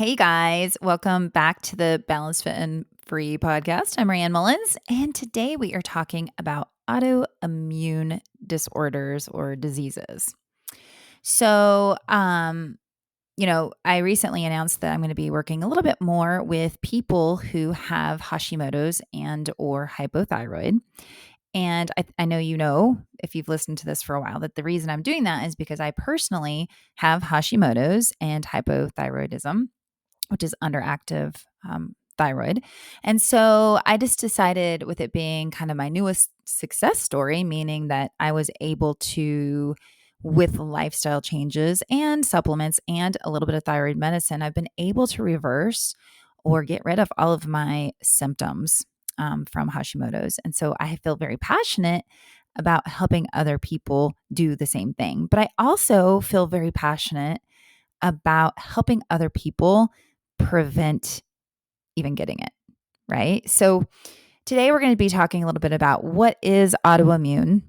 Hey guys, welcome back to the Balanced Fit and Free podcast. I'm Marianne Mullins, and today we are talking about autoimmune disorders or diseases. So, I recently announced that I'm going to be working a little bit more with people who have Hashimoto's and or hypothyroid. And I know, if you've listened to this for a while, that the reason I'm doing that is because I personally have Hashimoto's and hypothyroidism, which is underactive thyroid. And so I just decided, with it being kind of my newest success story, meaning that I was able to, with lifestyle changes and supplements and a little bit of thyroid medicine, I've been able to reverse or get rid of all of my symptoms from Hashimoto's. And so I feel very passionate about helping other people do the same thing. But I also feel very passionate about helping other people prevent even getting it, right? So today we're going to be talking a little bit about what is autoimmune,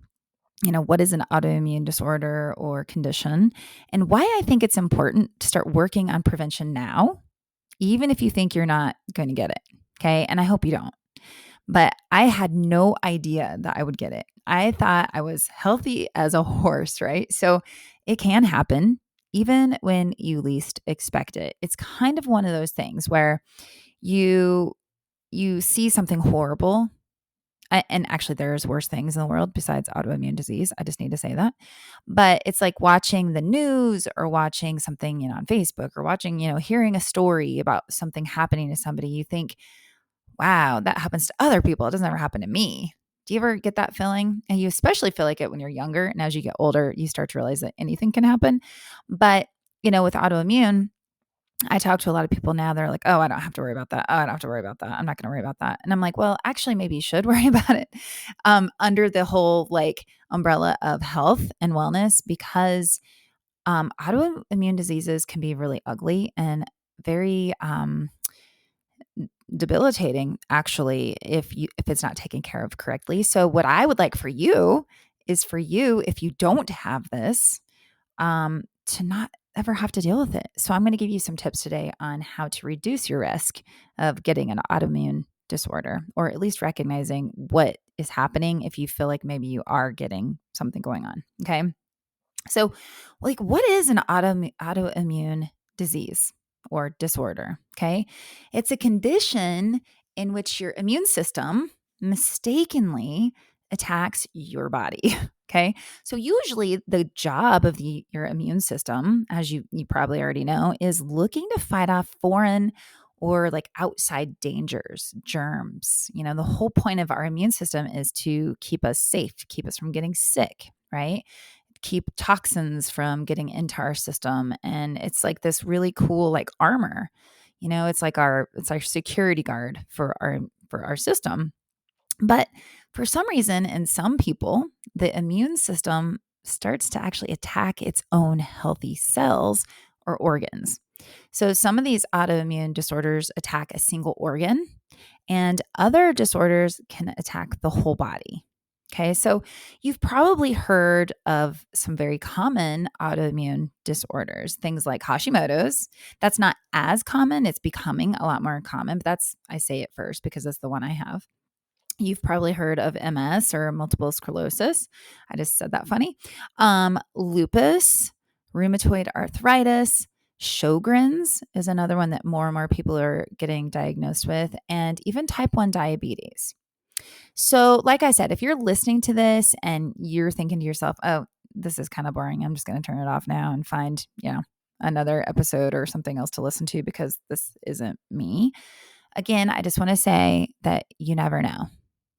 what is an autoimmune disorder or condition, and why I think it's important to start working on prevention now, even if you think you're not going to get it. Okay. And I hope you don't. But I had no idea that I would get it. I thought I was healthy as a horse, right? So it can happen even when you least expect it. It's kind of one of those things where you see something horrible. And actually, there's worse things in the world besides autoimmune disease. I just need to say that. But it's like watching the news or watching something, on Facebook, or watching, hearing a story about something happening to somebody. You think, wow, that happens to other people. It doesn't ever happen to me. Do you ever get that feeling? And you especially feel like it when you're younger. And as you get older, you start to realize that anything can happen. But, with autoimmune, I talk to a lot of people now. They're like, oh, I don't have to worry about that. Oh, I don't have to worry about that. I'm not going to worry about that. And I'm like, well, actually, maybe you should worry about it under the whole umbrella of health and wellness, because autoimmune diseases can be really ugly and very debilitating, actually, if it's not taken care of correctly. So what I would like for you is for you, if you don't have this, to not ever have to deal with it. So I'm going to give you some tips today on how to reduce your risk of getting an autoimmune disorder, or at least recognizing what is happening if you feel like maybe you are getting something going on. Okay. So what is an autoimmune disease or disorder? Okay. It's a condition in which your immune system mistakenly attacks your body. Okay. So usually the job of your immune system, as you probably already know, is looking to fight off foreign or outside dangers, germs. The whole point of our immune system is to keep us safe, to keep us from getting sick, right? Keep toxins from getting into our system. And it's like this really cool armor. It's our security guard for our system. But for some reason, in some people, the immune system starts to actually attack its own healthy cells or organs. So some of these autoimmune disorders attack a single organ, and other disorders can attack the whole body. Okay, so you've probably heard of some very common autoimmune disorders, things like Hashimoto's. That's not as common. It's becoming a lot more common, but I say it first because it's the one I have. You've probably heard of MS or multiple sclerosis. I just said that funny. Lupus, rheumatoid arthritis, Sjogren's is another one that more and more people are getting diagnosed with, and even type 1 diabetes. So, like I said, if you're listening to this and you're thinking to yourself, oh, this is kind of boring, I'm just going to turn it off now and find, another episode or something else to listen to because this isn't me. Again, I just want to say that you never know.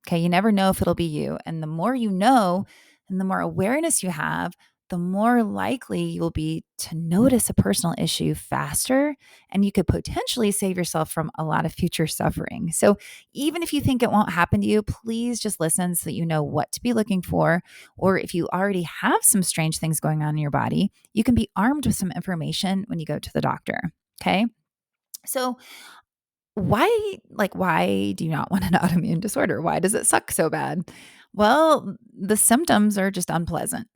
Okay. You never know if it'll be you. And the more you know, and the more awareness you have, the more likely you'll be to notice a personal issue faster, and you could potentially save yourself from a lot of future suffering. So even if you think it won't happen to you, please just listen so that you know what to be looking for. Or if you already have some strange things going on in your body, you can be armed with some information when you go to the doctor. Okay. So why do you not want an autoimmune disorder? Why does it suck so bad? Well, the symptoms are just unpleasant.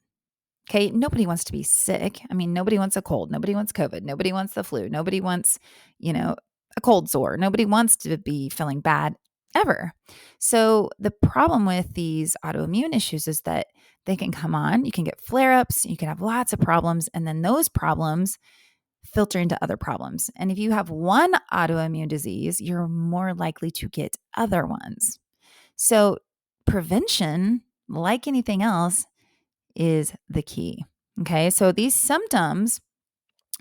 Okay. Nobody wants to be sick. I mean, nobody wants a cold. Nobody wants COVID. Nobody wants the flu. Nobody wants, a cold sore. Nobody wants to be feeling bad ever. So the problem with these autoimmune issues is that they can come on, you can get flare ups, you can have lots of problems, and then those problems filter into other problems. And if you have one autoimmune disease, you're more likely to get other ones. So prevention, like anything else, is the key. Okay. So these symptoms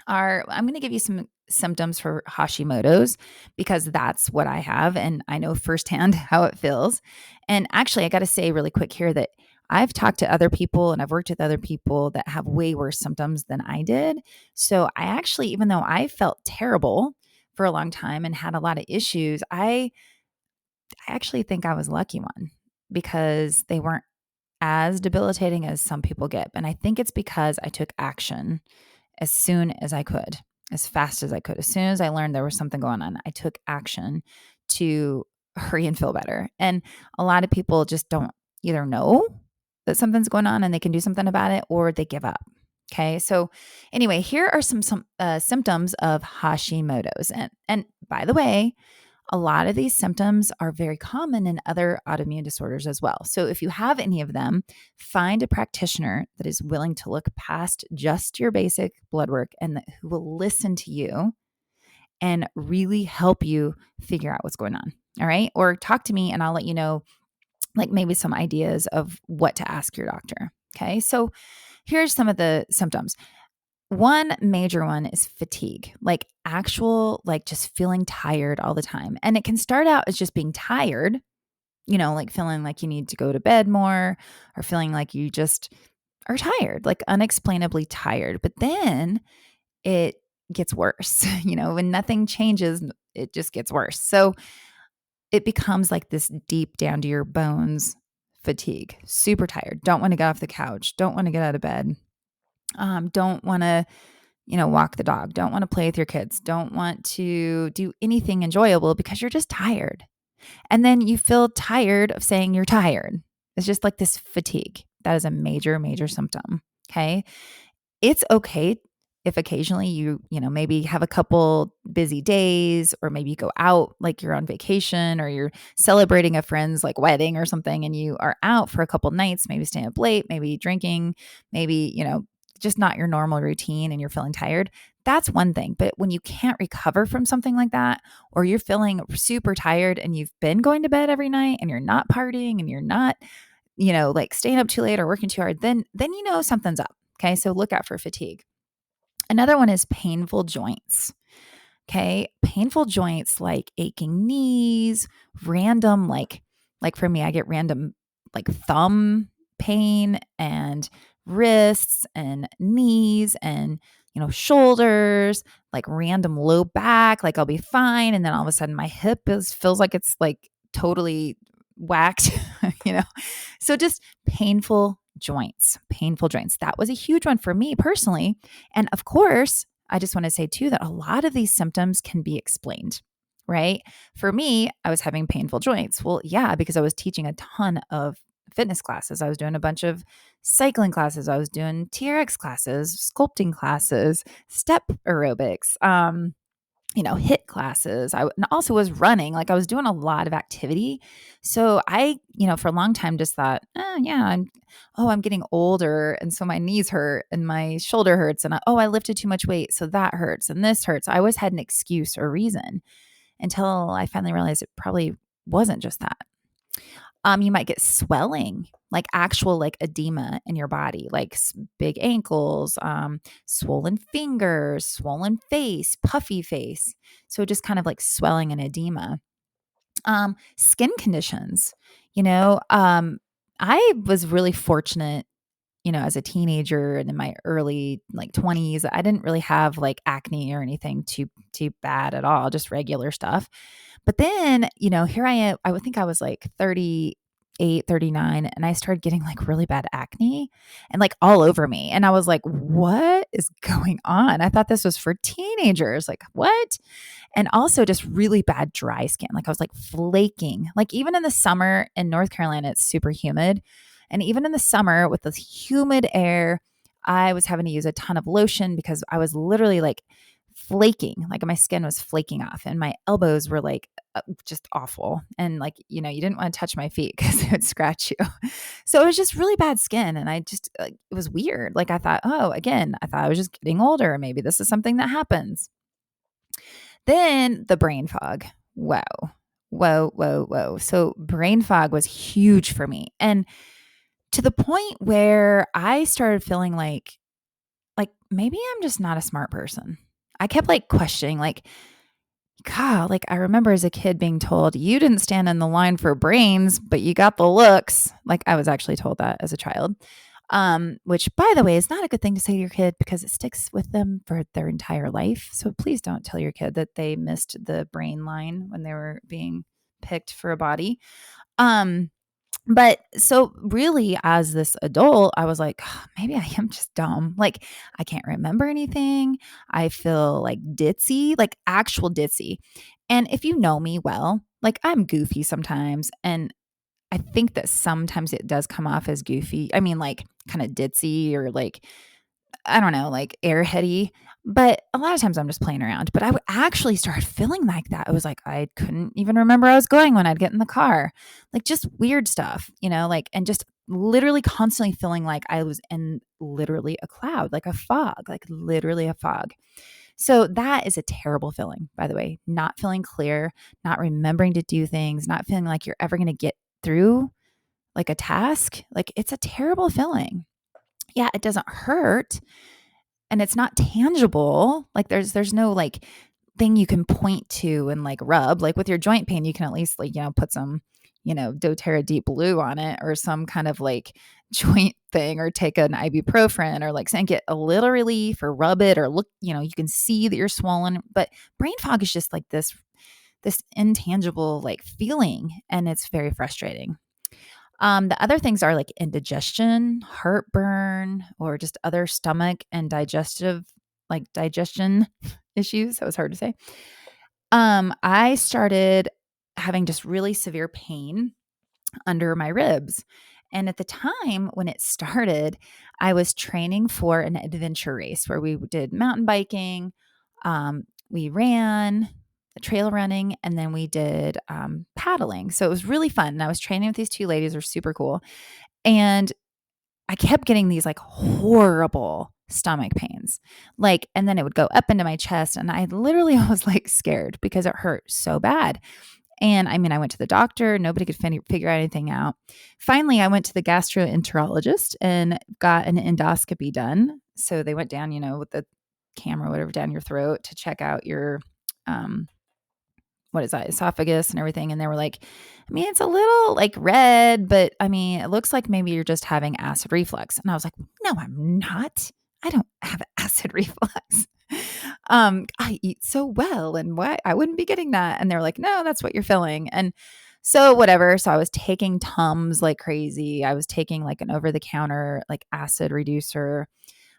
I'm going to give you some symptoms for Hashimoto's because that's what I have. And I know firsthand how it feels. And actually, I got to say really quick here that I've talked to other people and I've worked with other people that have way worse symptoms than I did. So I actually, even though I felt terrible for a long time and had a lot of issues, I actually think I was a lucky one because they weren't as debilitating as some people get. And I think it's because I took action as soon as I could, as fast as I could. As soon as I learned there was something going on, I took action to hurry and feel better. And a lot of people just don't either know that something's going on and they can do something about it, or they give up. Okay. So anyway, here are some symptoms of Hashimoto's. And by the way, a lot of these symptoms are very common in other autoimmune disorders as well. So if you have any of them, find a practitioner that is willing to look past just your basic blood work and who will listen to you and really help you figure out what's going on. All right. Or talk to me and I'll let you know, like maybe some ideas of what to ask your doctor. Okay. So here's some of the symptoms. One major one is fatigue, like actual, like just feeling tired all the time. And it can start out as just being tired, like feeling like you need to go to bed more or feeling like you just are tired, like unexplainably tired. But then it gets worse, when nothing changes, it just gets worse. So it becomes like this deep down to your bones fatigue, super tired, don't want to get off the couch, don't want to get out of bed, don't want to walk the dog, don't want to play with your kids, don't want to do anything enjoyable because you're just tired. And then you feel tired of saying you're tired. It's just like this fatigue. That is a major, major symptom. Okay. It's okay if occasionally maybe have a couple busy days, or maybe you go out like you're on vacation or you're celebrating a friend's like wedding or something and you are out for a couple nights, maybe staying up late, maybe drinking, maybe, just not your normal routine and you're feeling tired. That's one thing. But when you can't recover from something like that, or you're feeling super tired and you've been going to bed every night and you're not partying and you're not, like staying up too late or working too hard, then something's up. Okay. So look out for fatigue. Another one is painful joints. Okay. Painful joints like aching knees, random, like for me, I get random like thumb pain and wrists and knees and, shoulders, like random low back, like I'll be fine. And then all of a sudden my hip feels like it's like totally whacked, So just painful joints. That was a huge one for me personally. And of course, I just want to say too that a lot of these symptoms can be explained, right? For me, I was having painful joints. Well, yeah, because I was teaching a ton of fitness classes. I was doing a bunch of cycling classes. I was doing TRX classes, sculpting classes, step aerobics, HIIT classes. I also was running, like I was doing a lot of activity. So I, for a long time just thought, I'm getting older. And so my knees hurt and my shoulder hurts. And I lifted too much weight. So that hurts and this hurts. I always had an excuse or reason until I finally realized it probably wasn't just that. You might get swelling, like actual like edema in your body, like big ankles, swollen fingers, swollen face, puffy face. So just kind of like swelling and edema. Skin conditions, I was really fortunate, as a teenager and in my early like 20s, I didn't really have like acne or anything too bad at all, just regular stuff. But then, here I am, I would think I was like 38, 39, and I started getting like really bad acne and like all over me. And I was like, what is going on? I thought this was for teenagers. Like, what? And also just really bad dry skin. Like I was like flaking, like even in the summer in North Carolina, it's super humid. And even in the summer with this humid air, I was having to use a ton of lotion because I was literally like flaking, like my skin was flaking off and my elbows were like just awful. And like, you know, you didn't want to touch my feet because it would scratch you. So it was just really bad skin. And I just, like, it was weird. Like I thought, oh, again, I thought I was just getting older. Maybe this is something that happens. Then the brain fog. Whoa, whoa, whoa, whoa. So brain fog was huge for me. And to the point where I started feeling like maybe I'm just not a smart person. I kept like questioning, like, God, like I remember as a kid being told, you didn't stand in the line for brains, but you got the looks. Like I was actually told that as a child. Which by the way is not a good thing to say to your kid because it sticks with them for their entire life. So please don't tell your kid that they missed the brain line when they were being picked for a body. Um, but so really as this adult, I was like, "Oh, maybe I am just dumb. Like I can't remember anything. I feel like ditzy, like actual ditzy. And if you know me well, like I'm goofy sometimes. And I think that sometimes it does come off as goofy. I mean, like kind of ditzy or like, I don't know, like airheady. But a lot of times I'm just playing around. But I would actually start feeling like that. It was like I couldn't even remember I was going when I'd get in the car. Like just weird stuff, you know, like, and just literally constantly feeling like I was in literally a cloud, like a fog, like literally a fog. So that is a terrible feeling, by the way, not feeling clear, not remembering to do things, not feeling like you're ever going to get through like a task. Like it's a terrible feeling. Yeah, it doesn't hurt and it's not tangible. Like there's no like thing you can point to and like rub. Like with your joint pain, you can at least like, you know, put some, you know, doTERRA Deep Blue on it or some kind of like joint thing or take an ibuprofen or like saying get a little relief or rub it or look, you know, you can see that you're swollen. But brain fog is just like this intangible like feeling and it's very frustrating. The other things are like indigestion, heartburn, or just other stomach and digestion issues. That was hard to say. I started having just really severe pain under my ribs. And at the time when it started, I was training for an adventure race where we did mountain biking, we ran, trail running, and then we did paddling. So it was really fun. And I was training with these two ladies, who are super cool. And I kept getting these like horrible stomach pains. Like, and then it would go up into my chest. And I literally was like scared because it hurt so bad. And I mean, I went to the doctor, nobody could figure anything out. Finally, I went to the gastroenterologist and got an endoscopy done. So they went down, you know, with the camera, whatever, down your throat to check out your, what is that, esophagus and everything. And they were like, I mean, it's a little like red, but I mean, it looks like maybe you're just having acid reflux. And I was like, no, I'm not. I don't have acid reflux. I eat so well and why I wouldn't be getting that. And they're like, no, that's what you're feeling. And so whatever. So I was taking Tums like crazy. I was taking like an over the counter, like acid reducer,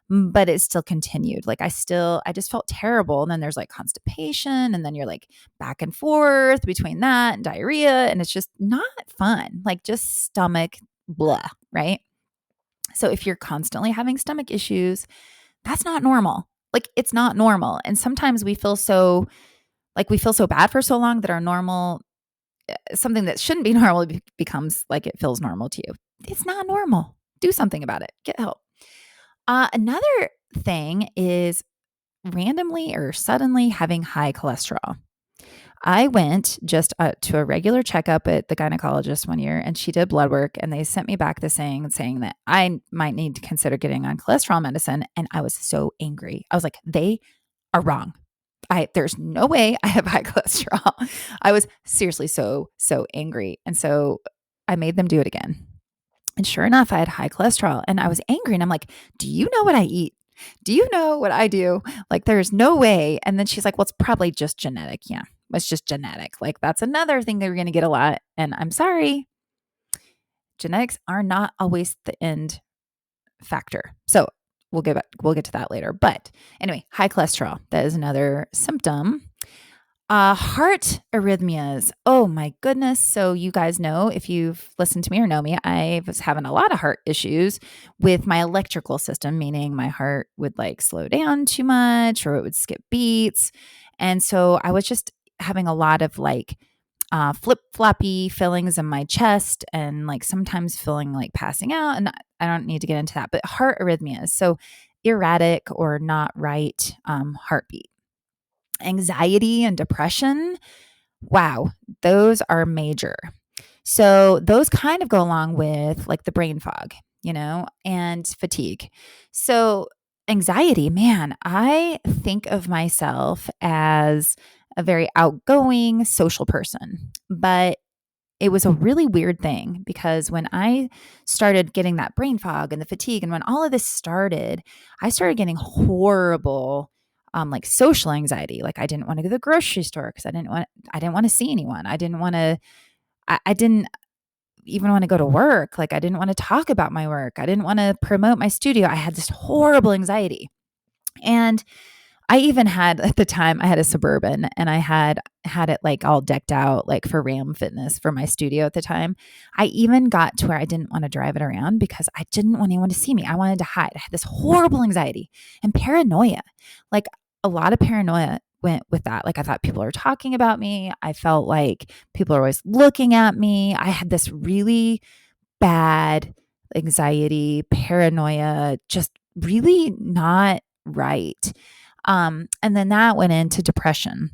but it still continued. Like I just felt terrible. And then there's like constipation and then you're like back and forth between that and diarrhea. And it's just not fun, like just stomach blah, right? So if you're constantly having stomach issues, that's not normal. Like it's not normal. And sometimes we feel so bad for so long that our normal, something that shouldn't be normal becomes like it feels normal to you. It's not normal. Do something about it. Get help. Another thing is randomly or suddenly having high cholesterol. I went just to a regular checkup at the gynecologist one year and she did blood work and they sent me back the saying that I might need to consider getting on cholesterol medicine. And I was so angry. I was like, they are wrong. There's no way I have high cholesterol. I was seriously so angry. And so I made them do it again. And sure enough, I had high cholesterol and I was angry. And I'm like, do you know what I eat? Do you know what I do? Like, there's no way. And then she's like, well, it's probably just genetic. Yeah, it's just genetic. Like, that's another thing that we're going to get a lot. And I'm sorry, genetics are not always the end factor. So we'll get to that later. But anyway, high cholesterol, that is another symptom. Heart arrhythmias. Oh my goodness. So you guys know, if you've listened to me or know me, I was having a lot of heart issues with my electrical system, meaning my heart would like slow down too much or it would skip beats. And so I was just having a lot of like flip floppy feelings in my chest and like sometimes feeling like passing out. And I don't need to get into that, but heart arrhythmias. So erratic or not right heartbeat. Anxiety and depression, wow, those are major. So those kind of go along with like the brain fog, and fatigue. So anxiety, man, I think of myself as a very outgoing social person, but it was a really weird thing because when I started getting that brain fog and the fatigue, and when all of this started, I started getting horrible, like social anxiety. Like I didn't want to go to the grocery store because I didn't want to see anyone. I didn't even want to go to work. Like I didn't want to talk about my work. I didn't want to promote my studio. I had this horrible anxiety. And I even had, at the time, I had a Suburban and I had it like all decked out like for Ram Fitness for my studio at the time. I even got to where I didn't want to drive it around because I didn't want anyone to see me. I wanted to hide. I had this horrible anxiety and paranoia. Like a lot of paranoia went with that. Like I thought people were talking about me. I felt like people are always looking at me. I had this really bad anxiety, paranoia, just really not right. And then that went into depression.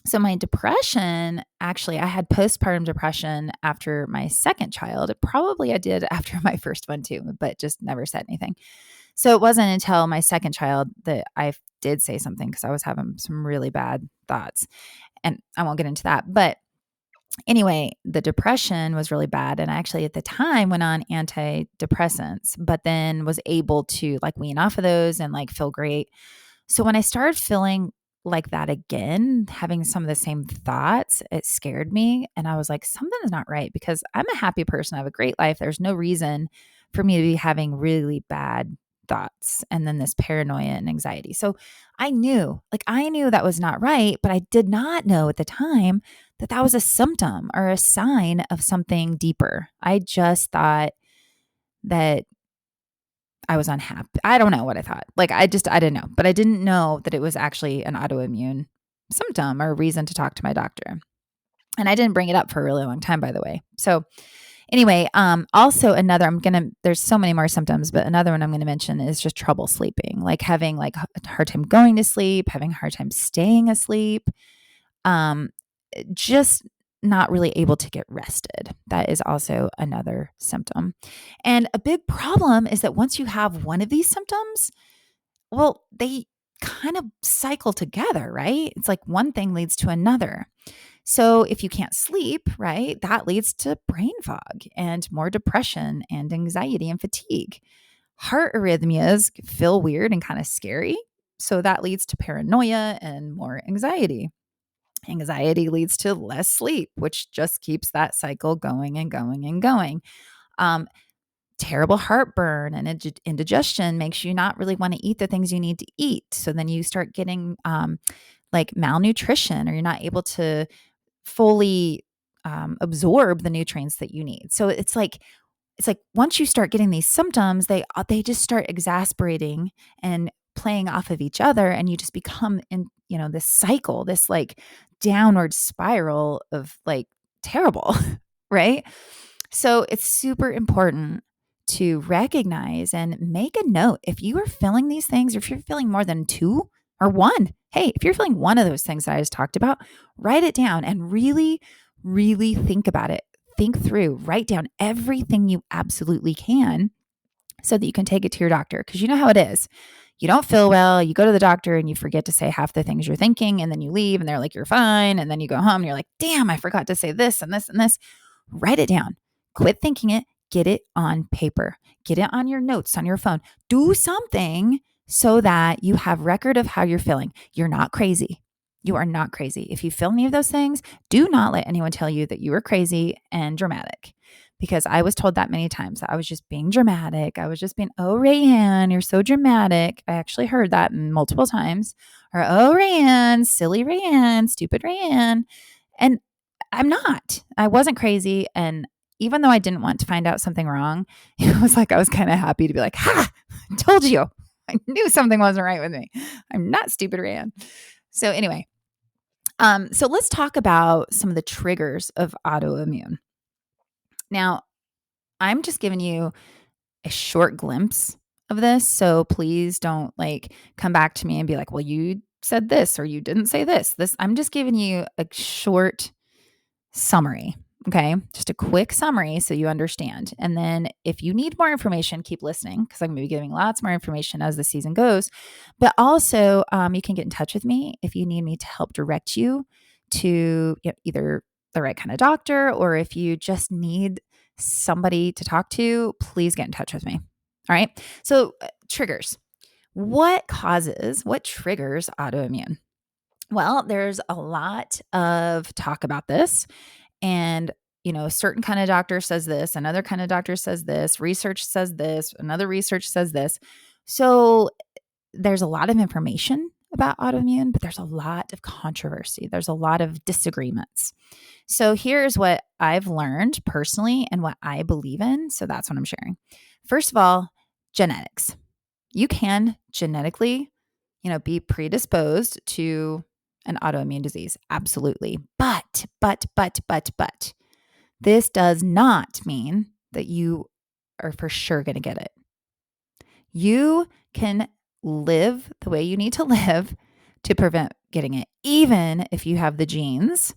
So my depression, actually, I had postpartum depression after my second child. Probably I did after my first one too, but just never said anything. So it wasn't until my second child that I did say something because I was having some really bad thoughts. And I won't get into that. But anyway, the depression was really bad. And I actually at the time went on antidepressants, but then was able to like wean off of those and like feel great. So when I started feeling like that again, having some of the same thoughts, it scared me. And I was like, something's not right because I'm a happy person. I have a great life. There's no reason for me to be having really bad thoughts and then this paranoia and anxiety. So I knew that was not right, but I did not know at the time that that was a symptom or a sign of something deeper. I just thought that I was unhappy. I don't know what I thought. Like I didn't know, but I didn't know that it was actually an autoimmune symptom or reason to talk to my doctor. And I didn't bring it up for a really long time, by the way. So anyway, also there's so many more symptoms, but another one I'm going to mention is just trouble sleeping, like having like a hard time going to sleep, having a hard time staying asleep, just not really able to get rested. That is also another symptom. And a big problem is that once you have one of these symptoms, well, they kind of cycle together, right? It's like one thing leads to another. So if you can't sleep, right, that leads to brain fog and more depression and anxiety and fatigue. Heart arrhythmias feel weird and kind of scary. So that leads to paranoia and more anxiety. Anxiety leads to less sleep, which just keeps that cycle going and going and going. Terrible heartburn and indigestion makes you not really want to eat the things you need to eat. So then you start getting like malnutrition, or you're not able to fully absorb the nutrients that you need. So it's like once you start getting these symptoms, they just start exasperating and playing off of each other, and you just become in this cycle, this like downward spiral of like terrible, right? So it's super important to recognize and make a note if you are feeling these things, or if you're feeling more than two or one. Hey, if you're feeling one of those things that I just talked about, write it down and really, really think about it. Think through, write down everything you absolutely can so that you can take it to your doctor. Because you know how it is. You don't feel well, you go to the doctor and you forget to say half the things you're thinking, and then you leave and they're like, you're fine. And then you go home and you're like, damn, I forgot to say this and this and this. Write it down. Quit thinking it. Get it on paper. Get it on your notes on your phone. Do something so that you have record of how you're feeling. You're not crazy. You are not crazy. If you feel any of those things, do not let anyone tell you that you are crazy and dramatic, because I was told that many times that I was just being dramatic. I was just being, oh, Rayanne, you're so dramatic. I actually heard that multiple times. Or, oh, Rayanne, silly Rayanne, stupid Rayanne. And I'm not. I wasn't crazy. And even though I didn't want to find out something wrong, it was like I was kind of happy to be like, ha, I told you. I knew something wasn't right with me. I'm not stupid, Rayanne. So anyway, so let's talk about some of the triggers of autoimmune. Now, I'm just giving you a short glimpse of this. So please don't come back to me and be like, well, you said this or you didn't say this. I'm just giving you a short summary. Okay. Just a quick summary so you understand. And then if you need more information, keep listening because I'm going to be giving lots more information as the season goes. But also, you can get in touch with me if you need me to help direct you to either the right kind of doctor, or if you just need somebody to talk to, please get in touch with me. All right. So triggers. What triggers autoimmune? Well, there's a lot of talk about this. And, a certain kind of doctor says this, another kind of doctor says this, research says this, another research says this. So there's a lot of information about autoimmune, but there's a lot of controversy. There's a lot of disagreements. So here's what I've learned personally and what I believe in. So that's what I'm sharing. First of all, genetics. You can genetically, be predisposed to an autoimmune disease. Absolutely. But, this does not mean that you are for sure going to get it. You can live the way you need to live to prevent getting it, even if you have the genes,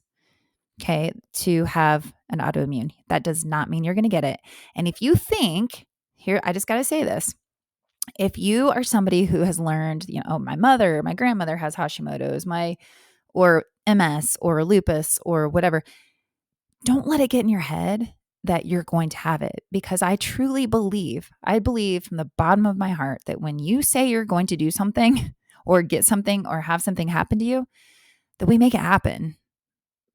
to have an autoimmune. That does not mean you're going to get it. And if you think, here, I just got to say this. If you are somebody who has learned, my mother, my grandmother has Hashimoto's, or MS or lupus or whatever, don't let it get in your head that you're going to have it, because I truly believe, from the bottom of my heart that when you say you're going to do something or get something or have something happen to you, that we make it happen.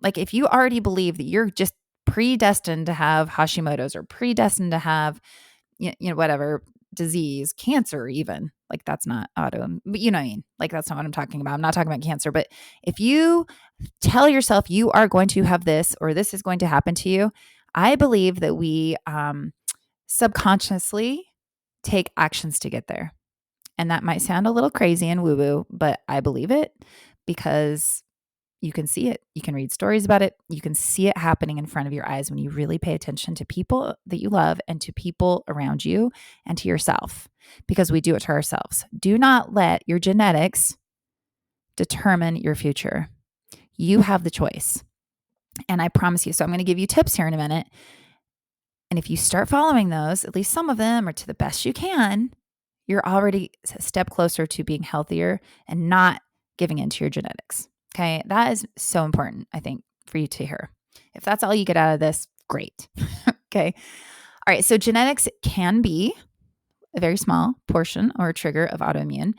Like if you already believe that you're just predestined to have Hashimoto's or predestined to have, whatever disease, cancer even, like that's not autoimmune, but you know what I mean? Like that's not what I'm talking about. I'm not talking about cancer, but if you tell yourself you are going to have this or this is going to happen to you, I believe that we subconsciously take actions to get there. And that might sound a little crazy and woo-woo, but I believe it because you can see it. You can read stories about it. You can see it happening in front of your eyes when you really pay attention to people that you love and to people around you and to yourself, because we do it to ourselves. Do not let your genetics determine your future. You have the choice. And I promise you, so I'm going to give you tips here in a minute. And if you start following those, at least some of them, or to the best you can, you're already a step closer to being healthier and not giving into your genetics. Okay. That is so important, I think, for you to hear. If that's all you get out of this, great. Okay. All right. So genetics can be a very small portion or a trigger of autoimmune.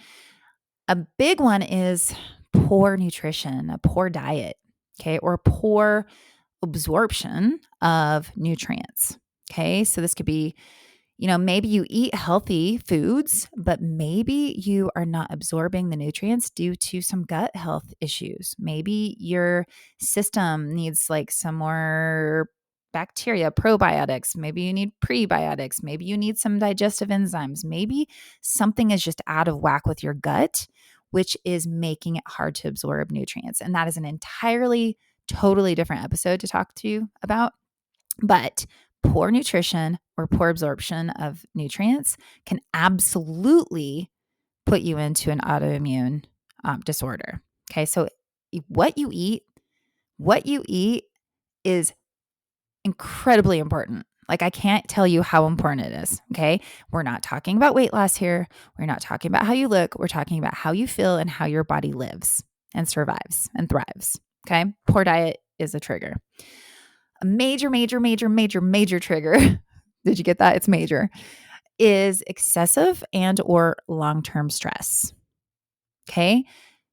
A big one is poor nutrition, a poor diet, okay, or poor absorption of nutrients. Okay. So this could be, maybe you eat healthy foods, but maybe you are not absorbing the nutrients due to some gut health issues. Maybe your system needs some more bacteria, probiotics. Maybe you need prebiotics. Maybe you need some digestive enzymes. Maybe something is just out of whack with your gut, which is making it hard to absorb nutrients. And that is an entirely, totally different episode to talk to you about. But poor nutrition or poor absorption of nutrients can absolutely put you into an autoimmune disorder. Okay. So what you eat is incredibly important. I can't tell you how important it is. Okay. We're not talking about weight loss here. We're not talking about how you look. We're talking about how you feel and how your body lives and survives and thrives. Okay. Poor diet is a trigger. A major trigger, did you get that? It's major, is excessive and or long-term stress. Okay.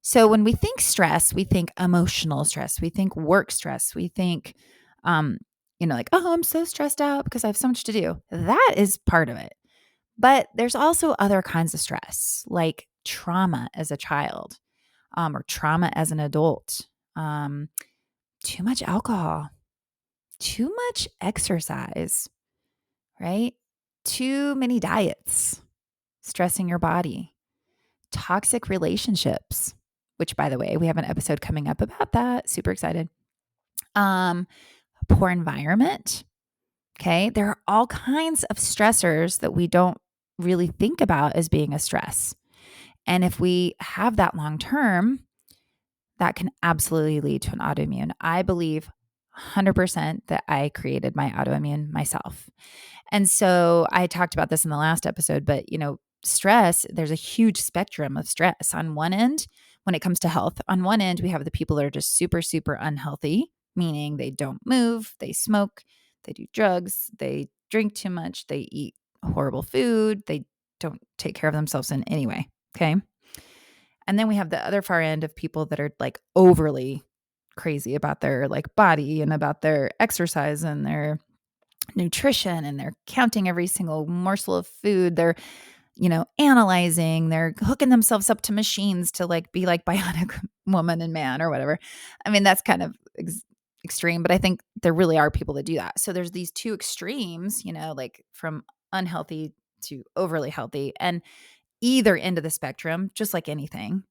So when we think stress, we think emotional stress, we think work stress, we think like, oh, I'm so stressed out because I have so much to do. That is part of it. But there's also other kinds of stress, like trauma as a child, or trauma as an adult, too much alcohol, too much exercise, right? Too many diets, stressing your body, toxic relationships, which, by the way, we have an episode coming up about that. Super excited. Poor environment. Okay. There are all kinds of stressors that we don't really think about as being a stress. And if we have that long term, that can absolutely lead to an autoimmune. I believe 100% that I created my autoimmune myself. And so I talked about this in the last episode, but stress, there's a huge spectrum of stress. On one end, when it comes to health, on one end, we have the people that are just super, super unhealthy, meaning they don't move, they smoke, they do drugs, they drink too much, they eat horrible food, they don't take care of themselves in any way. Okay. And then we have the other far end of people that are like overly crazy about their like body and about their exercise and their nutrition, and they're counting every single morsel of food. They're, analyzing, they're hooking themselves up to machines to like be like bionic woman and man or whatever. I mean, that's kind of extreme, but I think there really are people that do that. So there's these two extremes, like from unhealthy to overly healthy, and either end of the spectrum, just like anything,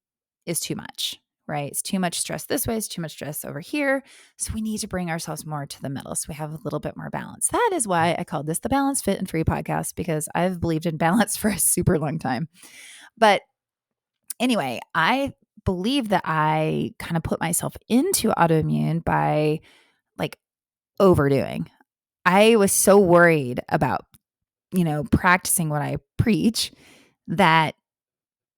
is too much, right? It's too much stress this way, it's too much stress over here. So we need to bring ourselves more to the middle so we have a little bit more balance. That is why I called this the Balance, Fit, and Free podcast, because I've believed in balance for a super long time. But anyway, I believe that I kind of put myself into autoimmune by like overdoing. I was so worried about, practicing what I preach that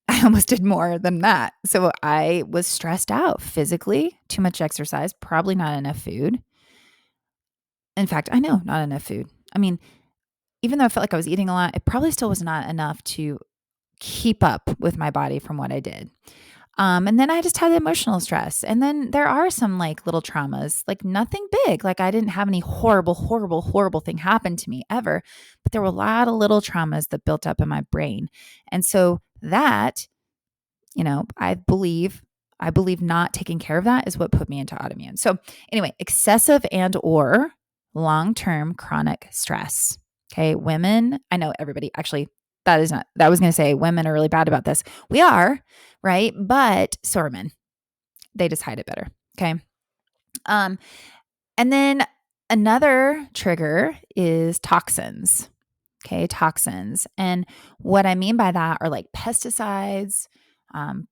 I almost did more than that. So I was stressed out physically, too much exercise, probably not enough food. In fact, I know not enough food. I mean, even though I felt like I was eating a lot, it probably still was not enough to keep up with my body from what I did. And then I just had the emotional stress. And then there are some like little traumas, like nothing big. Like I didn't have any horrible thing happen to me ever, but there were a lot of little traumas that built up in my brain. And so that, I believe not taking care of that is what put me into autoimmune. So anyway, excessive and or long-term chronic stress. Okay. Women, I know everybody actually, that was going to say women are really bad about this. We are, right? But so are men. They just hide it better. Okay. And then another trigger is toxins. Okay. Toxins. And what I mean by that are like pesticides,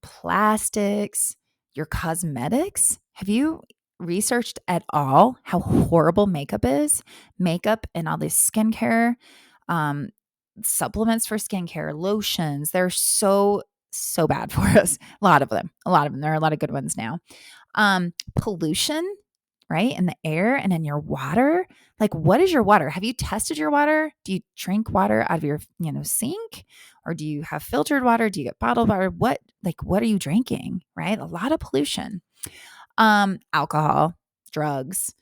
plastics, your cosmetics. Have you researched at all how horrible makeup is? Makeup and all this skincare, supplements for skincare, lotions. They're so bad for us. A lot of them. There are a lot of good ones now. Pollution, right? In the air and in your water. Like, what is your water? Have you tested your water? Do you drink water out of your, sink? Or do you have filtered water? Do you get bottled water? What are you drinking? Right? A lot of pollution. Alcohol, drugs,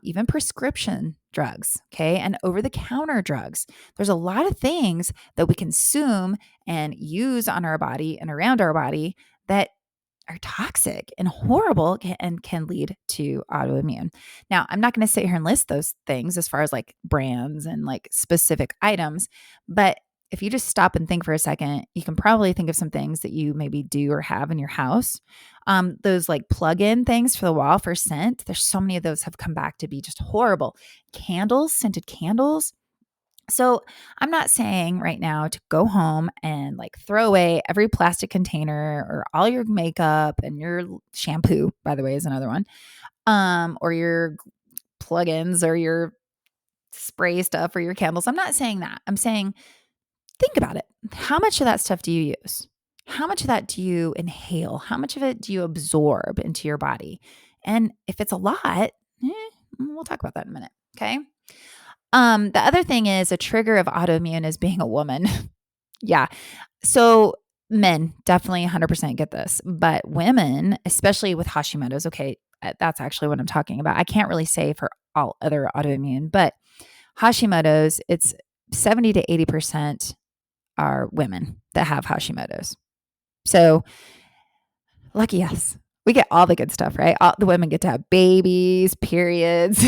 even prescription drugs, okay? And over-the-counter drugs. There's a lot of things that we consume and use on our body and around our body that are toxic and horrible and can lead to autoimmune. Now, I'm not going to sit here and list those things as far as like brands and like specific items, but if you just stop and think for a second, you can probably think of some things that you maybe do or have in your house. Those like plug-in things for the wall for scent, there's so many of those have come back to be just horrible. Candles, scented candles. So I'm not saying right now to go home and like throw away every plastic container or all your makeup and your shampoo, by the way, is another one, or your plugins or your spray stuff or your candles. I'm not saying that. I'm saying, think about it. How much of that stuff do you use? How much of that do you inhale? How much of it do you absorb into your body? And if it's a lot, we'll talk about that in a minute. Okay. The other thing is a trigger of autoimmune is being a woman. Yeah. So men definitely 100% get this, but women, especially with Hashimoto's, okay, that's actually what I'm talking about. I can't really say for all other autoimmune, but Hashimoto's, it's 70 to 80% are women that have Hashimoto's. So lucky us. We get all the good stuff, right? All the women get to have babies, periods,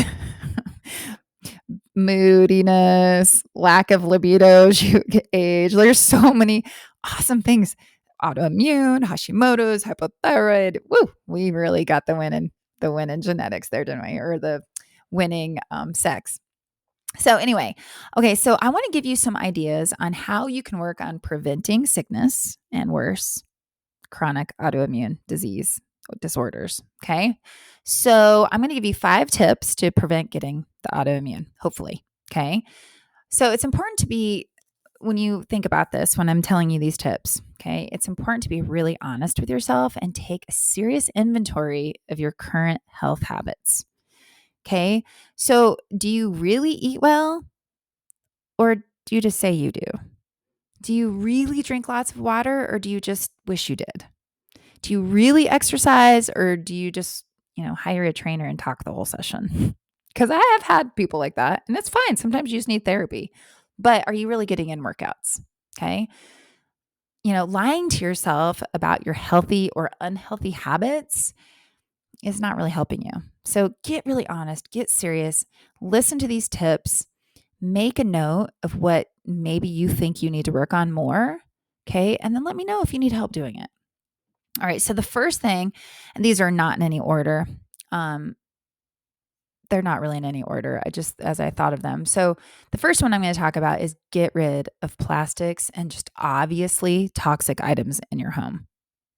moodiness, lack of libido as you age. There's so many awesome things. Autoimmune, Hashimoto's, hypothyroid. Woo, we really got the win in genetics there, didn't we? Or the winning sex. So anyway, okay, so I want to give you some ideas on how you can work on preventing sickness and worse, chronic autoimmune disease disorders. Okay. So I'm going to give you 5 tips to prevent getting the autoimmune, hopefully. Okay. So it's important to be, when you think about this, when I'm telling you these tips, okay, it's important to be really honest with yourself and take a serious inventory of your current health habits. Okay. So do you really eat well, or do you just say you do? Do you really drink lots of water, or do you just wish you did? Do you really exercise, or do you just, hire a trainer and talk the whole session? Because I have had people like that, and it's fine. Sometimes you just need therapy. But are you really getting in workouts? Okay. Lying to yourself about your healthy or unhealthy habits is not really helping you. So get really honest, get serious, listen to these tips, make a note of what maybe you think you need to work on more. Okay. And then let me know if you need help doing it. All right. So the first thing, and these are not in any order. They're not really in any order. As I thought of them. So the first one I'm going to talk about is get rid of plastics and just obviously toxic items in your home.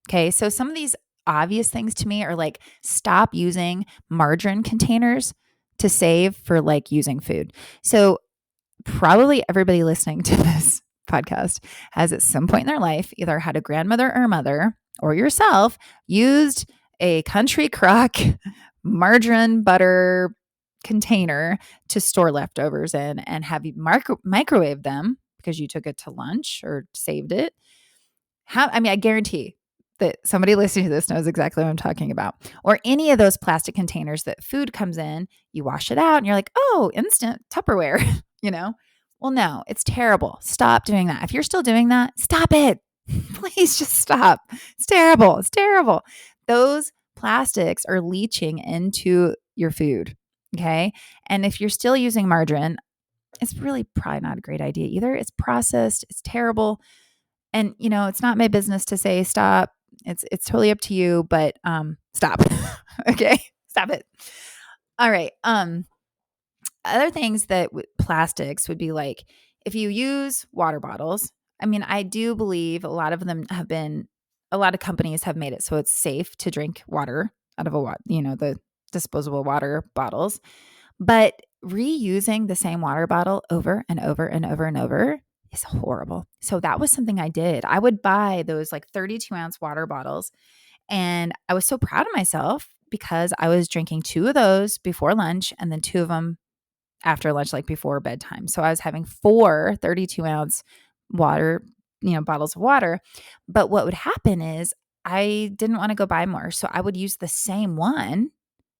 Okay. So some of these obvious things to me are like, stop using margarine containers to save for like using food. So probably everybody listening to this podcast has at some point in their life either had a grandmother or mother or yourself used a country crock margarine butter container to store leftovers in and have you microwave them because you took it to lunch or saved it. I guarantee that somebody listening to this knows exactly what I'm talking about. Or any of those plastic containers that food comes in, you wash it out and you're like, oh, instant Tupperware, Well, no, it's terrible. Stop doing that. If you're still doing that, stop it. Please just stop. It's terrible. It's terrible. Those plastics are leaching into your food. Okay. And if you're still using margarine, it's really probably not a great idea either. It's processed. It's terrible. And, it's not my business to say stop. It's totally up to you, but stop. Okay. Stop it. All right. Other things that plastics would be like, if you use water bottles, I do believe a lot of companies have made it so it's safe to drink water out of the disposable water bottles, but reusing the same water bottle over and over and over and over is horrible. So that was something I did. I would buy those like 32-ounce water bottles, and I was so proud of myself because I was drinking 2 of those before lunch and then 2 of them after lunch, like before bedtime. So I was having 4 32-ounce water, bottles of water. But what would happen is I didn't want to go buy more. So I would use the same one,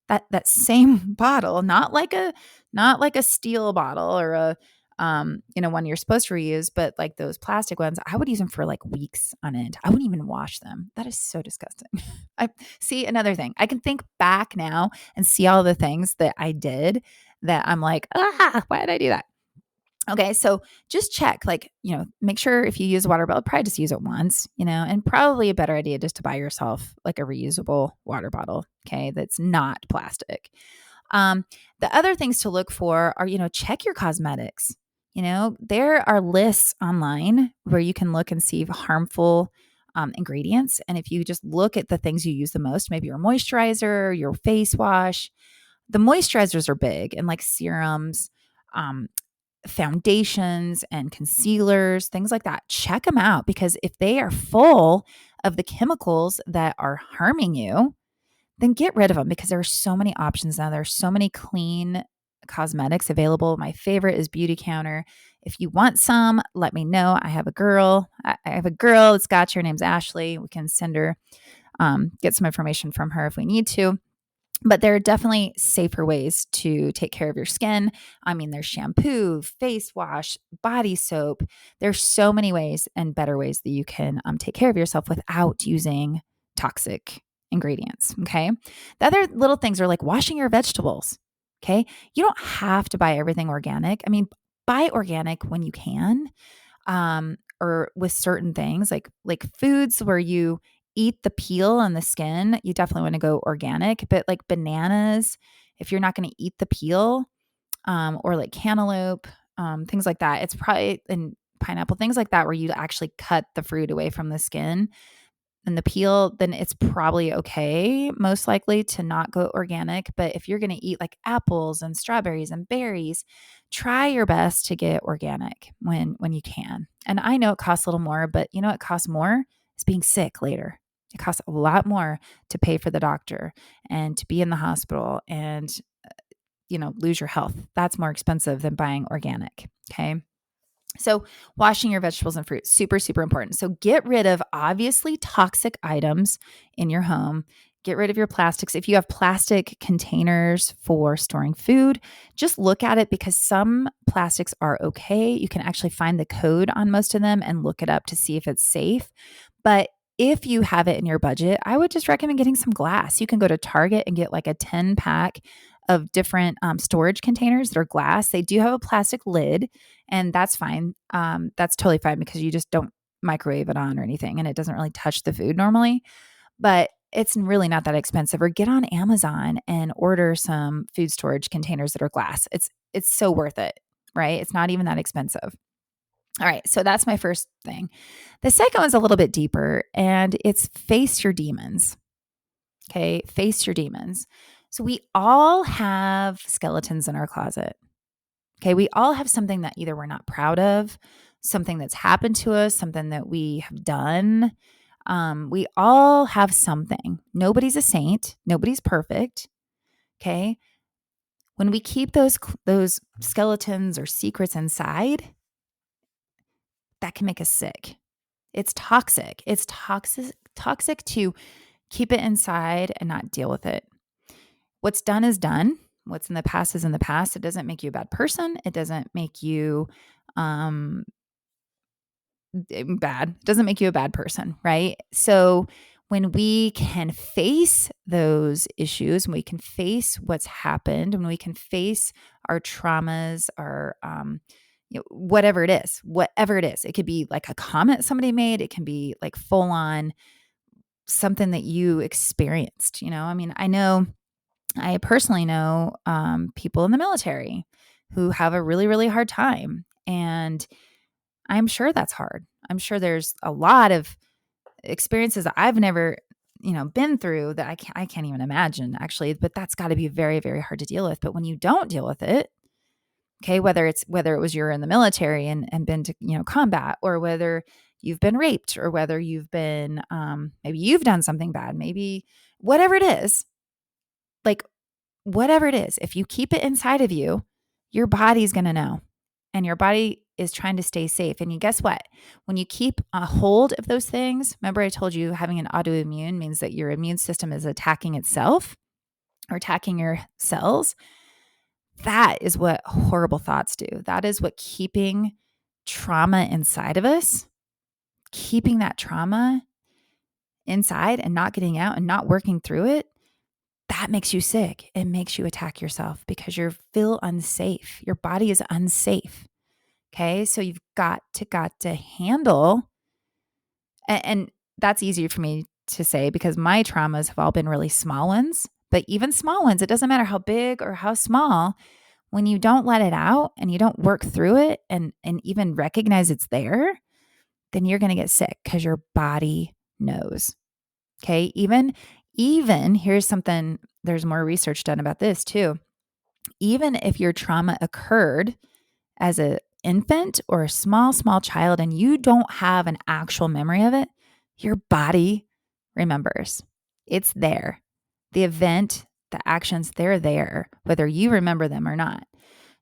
that same bottle, not like a steel bottle or a one you're supposed to reuse, but like those plastic ones, I would use them for like weeks on end. I wouldn't even wash them. That is so disgusting. I see another thing. I can think back now and see all the things that I did that I'm like, why did I do that? Okay. So just check, make sure if you use a water bottle, probably just use it once, and probably a better idea just to buy yourself like a reusable water bottle. Okay. That's not plastic. The other things to look for are, check your cosmetics. There are lists online where you can look and see harmful ingredients. And if you just look at the things you use the most, maybe your moisturizer, your face wash, the moisturizers are big, and like serums, foundations and concealers, things like that. Check them out, because if they are full of the chemicals that are harming you, then get rid of them, because there are so many options now. There are so many clean cosmetics available. My favorite is Beauty Counter. If you want some, let me know. I have a girl. I have a girl that's got you. Her name's Ashley. We can send her, get some information from her if we need to. But there are definitely safer ways to take care of your skin. I mean, there's shampoo, face wash, body soap. There's so many ways and better ways that you can take care of yourself without using toxic ingredients. Okay. The other little things are like washing your vegetables. Okay. You don't have to buy everything organic. I mean, buy organic when you can, or with certain things like foods where you eat the peel and the skin, you definitely want to go organic. But like bananas, if you're not going to eat the peel, or like cantaloupe, things like that, it's probably, and pineapple, things like that, where you actually cut the fruit away from the skin and the peel, then it's probably okay, most likely, to not go organic. But if you're going to eat like apples and strawberries and berries, try your best to get organic when you can. And I know it costs a little more, but you know what costs more is being sick later. It costs a lot more to pay for the doctor and to be in the hospital and lose your health. That's more expensive than buying organic. Okay. So washing your vegetables and fruits, super, super important. So get rid of obviously toxic items in your home. Get rid of your plastics. If you have plastic containers for storing food, just look at it, because some plastics are okay. You can actually find the code on most of them and look it up to see if it's safe. But if you have it in your budget, I would just recommend getting some glass. You can go to Target and get like a 10 pack of different storage containers that are glass. They do have a plastic lid, and that's fine. That's totally fine, because you just don't microwave it on or anything, and it doesn't really touch the food normally. But it's really not that expensive. Or get on Amazon and order some food storage containers that are glass. It's so worth it, right? It's not even that expensive. All right, so that's my first thing. The second one's a little bit deeper, and it's face your demons. Okay, face your demons. So we all have skeletons in our closet. Okay, we all have something that either we're not proud of, something that's happened to us, something that we have done. We all have something. Nobody's a saint. Nobody's perfect. Okay, when we keep those skeletons or secrets inside, that can make us sick. It's toxic. It's toxic to keep it inside and not deal with it. What's done is done. What's in the past is in the past. It doesn't make you a bad person. It doesn't make you bad. It doesn't make you a bad person, right? So when we can face those issues, when we can face what's happened, when we can face our traumas, our whatever it is, it could be like a comment somebody made. It can be like full on something that you experienced. I mean, I personally know people in the military who have a really, really hard time. And I'm sure that's hard. I'm sure there's a lot of experiences that I've never, been through that I can't even imagine, actually. But that's got to be very, very hard to deal with. But when you don't deal with it, okay, whether it was you're in the military and been to, combat, or whether you've been raped, or whether you've been, maybe you've done something bad, maybe whatever it is, like whatever it is, if you keep it inside of you, your body's going to know, and your body is trying to stay safe. And you guess what? When you keep a hold of those things, remember I told you having an autoimmune means that your immune system is attacking itself or attacking your cells. That is what horrible thoughts do. That is what keeping trauma inside of us, keeping that trauma inside and not getting out and not working through it, that makes you sick. It makes you attack yourself because you feel unsafe. Your body is unsafe. Okay. So you've got to handle, and that's easier for me to say because my traumas have all been really small ones, but even small ones, it doesn't matter how big or how small, when you don't let it out and you don't work through it and even recognize it's there, then you're going to get sick because your body knows. Okay. Even here's something, there's more research done about this too. Even if your trauma occurred as an infant or a small child and you don't have an actual memory of it, your body remembers. It's there. The event, the actions, they're there, whether you remember them or not.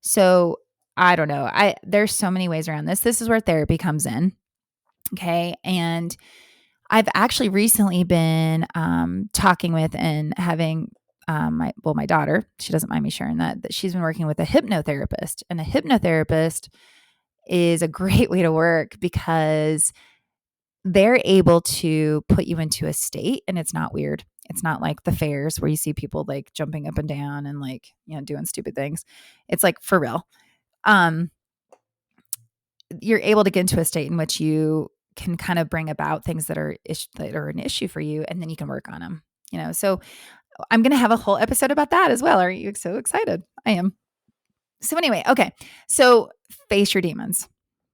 So I don't know. There's so many ways around this. This is where therapy comes in. Okay. And I've actually recently been talking with and having my daughter, she doesn't mind me sharing that she's been working with a hypnotherapist, and a hypnotherapist is a great way to work because they're able to put you into a state and it's not weird. It's not like the fairs where you see people like jumping up and down and like, doing stupid things. It's like for real. Um, you're able to get into a state in which you can kind of bring about things that are an issue for you, and then you can work on them. So I'm going to have a whole episode about that as well. Are you so excited? I am. So anyway, okay. So face your demons.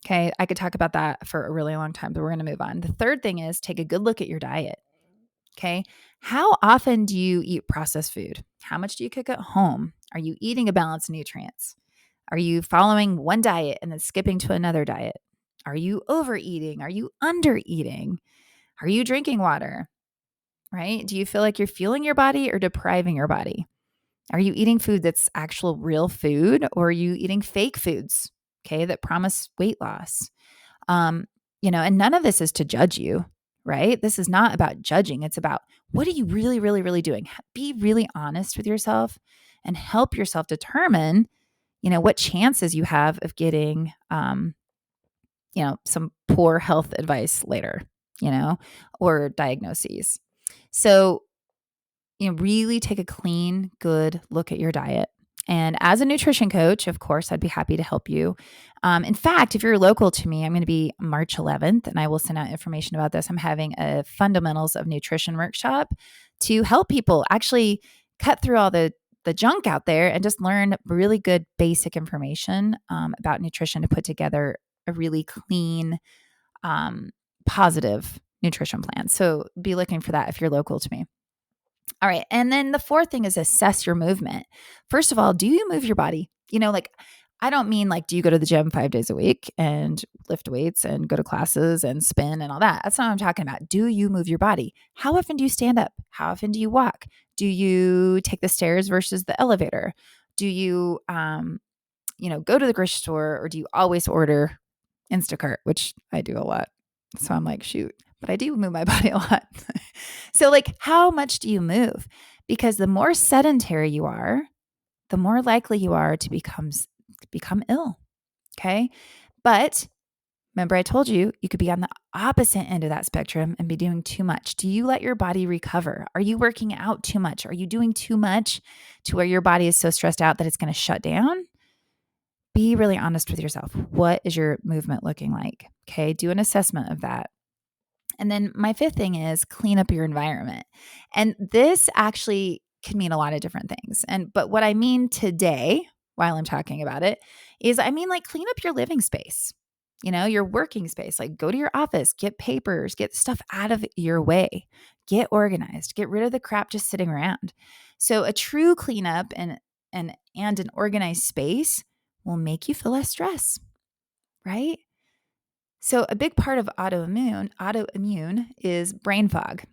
Okay. I could talk about that for a really long time, but we're going to move on. The third thing is take a good look at your diet. Okay. How often do you eat processed food? How much do you cook at home? Are you eating a balanced nutrients? Are you following one diet and then skipping to another diet? Are you overeating? Are you undereating? Are you drinking water? Right? Do you feel like you're fueling your body or depriving your body? Are you eating food that's actual real food, or are you eating fake foods, okay, that promise weight loss? And none of this is to judge you, right? This is not about judging. It's about what are you really, really, really doing? Be really honest with yourself and help yourself determine, what chances you have of getting, some poor health advice later, or diagnoses. So, really take a clean, good look at your diet. And as a nutrition coach, of course, I'd be happy to help you. In fact, if you're local to me, I'm going to be March 11th, and I will send out information about this. I'm having a fundamentals of nutrition workshop to help people actually cut through all the junk out there and just learn really good basic information about nutrition to put together a really clean, positive nutrition plan. So be looking for that if you're local to me. All right. And then the fourth thing is assess your movement. First of all, do you move your body? I don't mean like, do you go to the gym 5 days a week and lift weights and go to classes and spin and all that? That's not what I'm talking about. Do you move your body? How often do you stand up? How often do you walk? Do you take the stairs versus the elevator? Do you, go to the grocery store, or do you always order Instacart, which I do a lot. So I'm like, shoot, but I do move my body a lot. So like, how much do you move? Because the more sedentary you are, the more likely you are to become ill. Okay. But remember, I told you, you could be on the opposite end of that spectrum and be doing too much. Do you let your body recover? Are you working out too much? Are you doing too much to where your body is so stressed out that it's going to shut down? Be really honest with yourself. What is your movement looking like? Okay. Do an assessment of that. And then my fifth thing is clean up your environment. And this actually can mean a lot of different things. But what I mean today, while I'm talking about it, is I mean like clean up your living space, your working space. Like go to your office, get papers, get stuff out of your way, get organized, get rid of the crap just sitting around. So a true cleanup and an organized space will make you feel less stress, right? So a big part of autoimmune is brain fog.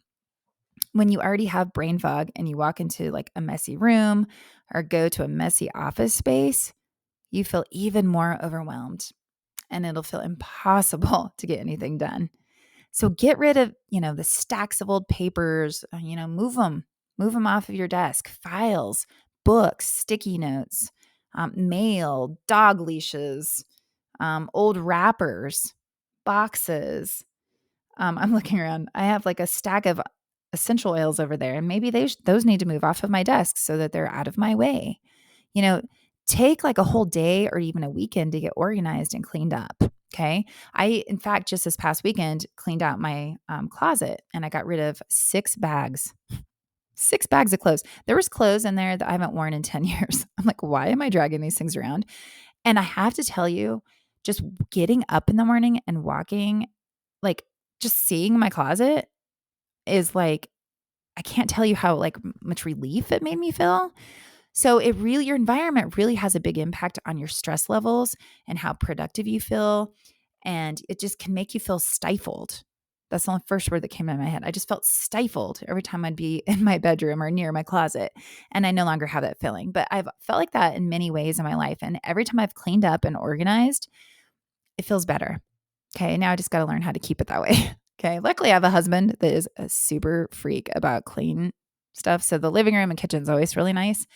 When you already have brain fog and you walk into like a messy room or go to a messy office space, you feel even more overwhelmed and it'll feel impossible to get anything done. So get rid of, the stacks of old papers, move them off of your desk, files, books, sticky notes, mail, dog leashes, old wrappers, boxes. I'm looking around. I have like a stack of essential oils over there, and maybe those need to move off of my desk so that they're out of my way. Take like a whole day or even a weekend to get organized and cleaned up. Okay. In fact, just this past weekend, cleaned out my closet, and I got rid of 6 bags of clothes. There was clothes in there that I haven't worn in 10 years. I'm like, why am I dragging these things around? And I have to tell you, just getting up in the morning and walking, like just seeing my closet is like, I can't tell you how like much relief it made me feel. So your environment really has a big impact on your stress levels and how productive you feel. And it just can make you feel stifled. That's the first word that came in my head. I just felt stifled every time I'd be in my bedroom or near my closet. And I no longer have that feeling, but I've felt like that in many ways in my life. And every time I've cleaned up and organized, it feels better. Okay. Now I just got to learn how to keep it that way. Okay. Luckily, I have a husband that is a super freak about clean stuff. So the living room and kitchen is always really nice.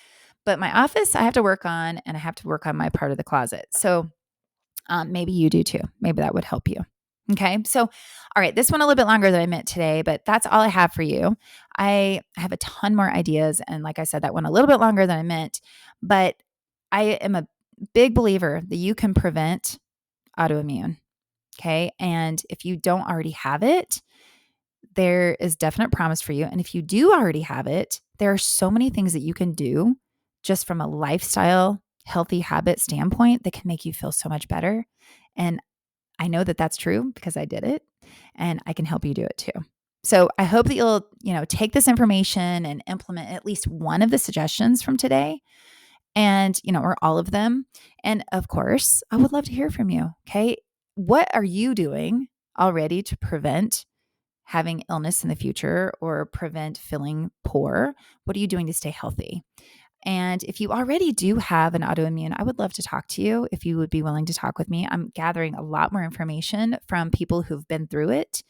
But my office, I have to work on, and I have to work on my part of the closet. So maybe you do too. Maybe that would help you. Okay. So, all right, this one a little bit longer than I meant today, but that's all I have for you. I have a ton more ideas. And like I said, that one a little bit longer than I meant, but I am a big believer that you can prevent autoimmune. Okay. And if you don't already have it, there is definite promise for you. And if you do already have it, there are so many things that you can do just from a lifestyle, healthy habit standpoint that can make you feel so much better. And I know that that's true because I did it, and I can help you do it too. So I hope that you'll, take this information and implement at least one of the suggestions from today, and, or all of them. And of course, I would love to hear from you. Okay. What are you doing already to prevent having illness in the future or prevent feeling poor? What are you doing to stay healthy? And if you already do have an autoimmune, I would love to talk to you if you would be willing to talk with me. I'm gathering a lot more information from people who've been through it.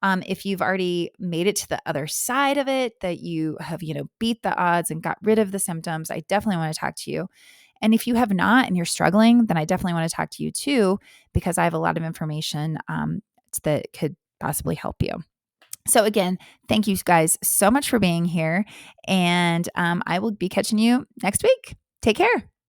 If you've already made it to the other side of it, that you have, beat the odds and got rid of the symptoms, I definitely want to talk to you. And if you have not and you're struggling, then I definitely want to talk to you too, because I have a lot of information that could possibly help you. So again, thank you guys so much for being here. And I will be catching you next week. Take care.